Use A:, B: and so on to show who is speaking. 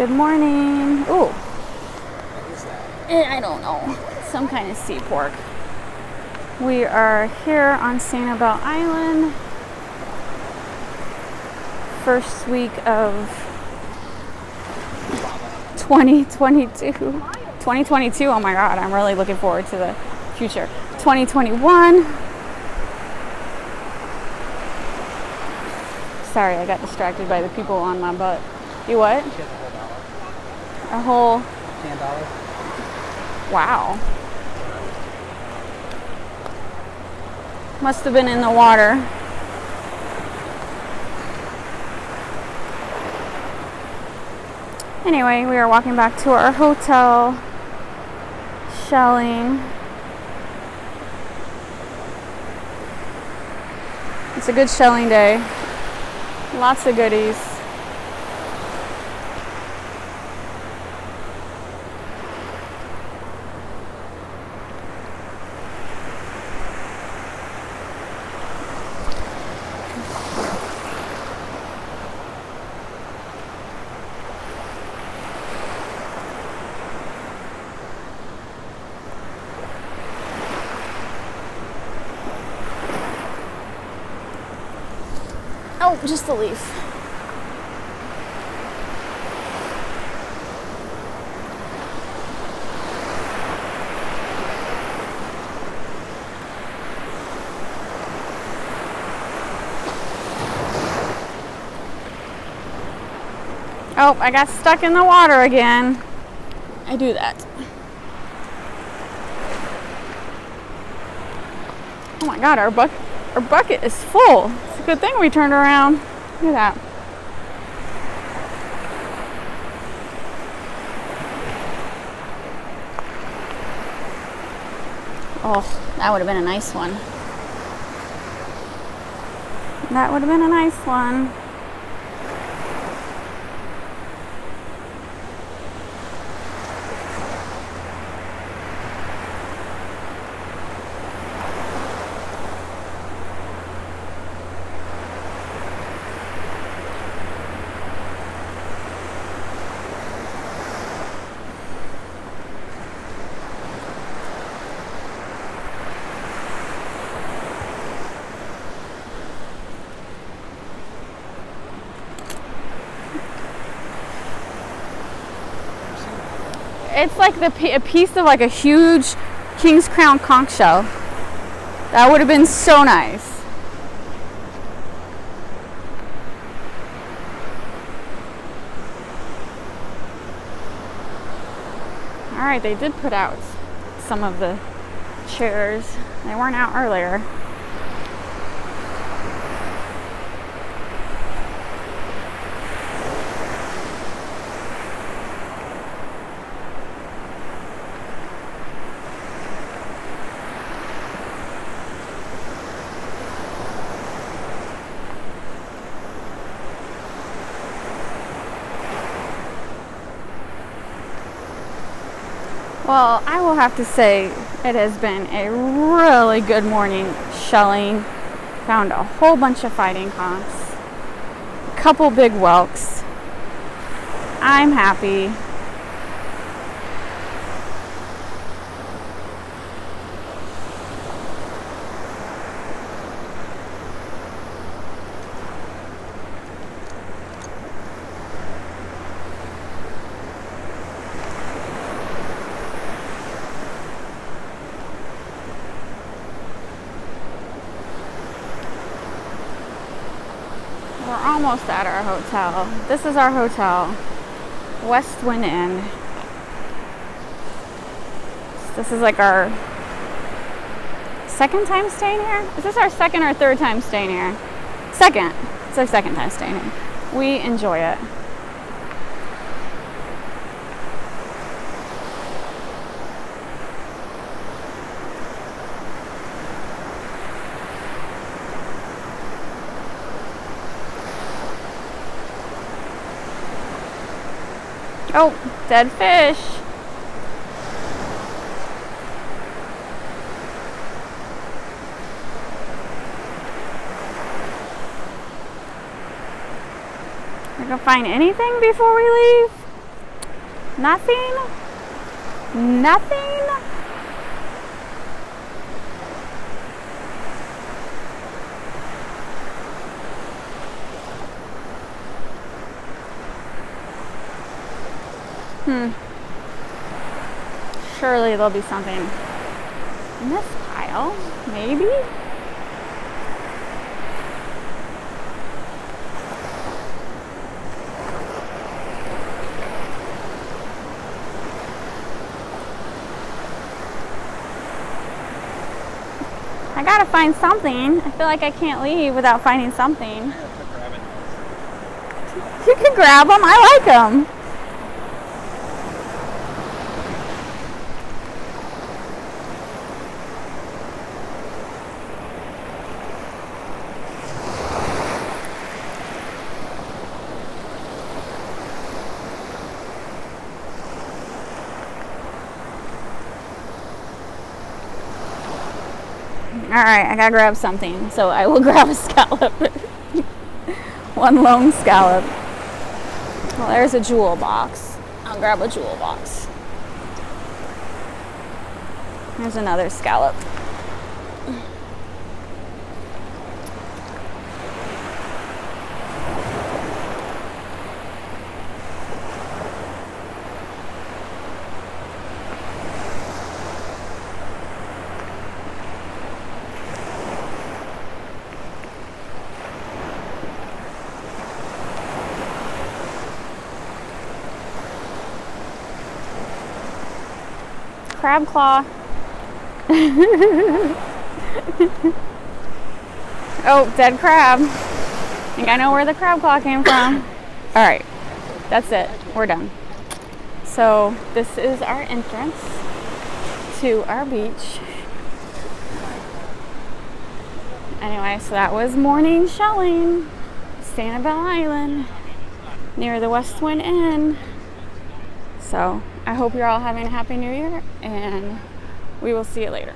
A: Good morning. Ooh.
B: What is that?
A: I don't know. Some kind of sea pork. We are here on Sanibel Island. First week of 2022. 2022, oh my god, I'm really looking forward to the future. 2021. Sorry, I got distracted by the people on my butt. You what?
B: She has
A: A whole
B: $10.
A: wow. Must have been in the water. Anyway, we are walking back to our hotel, shelling. It's a good shelling day. Lots of goodies. Oh, just a leaf. Oh, I got stuck in the water again. I do that. Oh my god, our bucket is full. It's a good thing we turned around. Look at that. Oh, that would have been a nice one. That would have been a nice one. It's like a piece of like a huge King's Crown conch shell. That would have been so nice. All right, they did put out some of the chairs. They weren't out earlier. Well, I will have to say it has been a really good morning shelling. Found a whole bunch of fighting conchs, a couple big whelks. I'm happy. We're almost at our hotel. This is our hotel, West Wind Inn. This is like our second time staying here? Is this our second or third time staying here? Second. It's our second time staying here. We enjoy it. Oh, dead fish. We gonna find anything before we leave? Nothing? Nothing? Surely there'll be something in this pile, maybe? I gotta find something. I feel like I can't leave without finding something. You can grab them. I like them. Alright, I gotta grab something, so I will grab a scallop. One lone scallop. Well, there's a jewel box. I'll grab a jewel box. There's another scallop. Crab claw. Oh, dead crab. Think I know where the crab claw came from. All right, that's it. We're done. So this is our entrance to our beach. Anyway, so that was morning shelling, Sanibel Island, near the West Wind Inn. So I hope you're all having a happy new year, and we will see you later.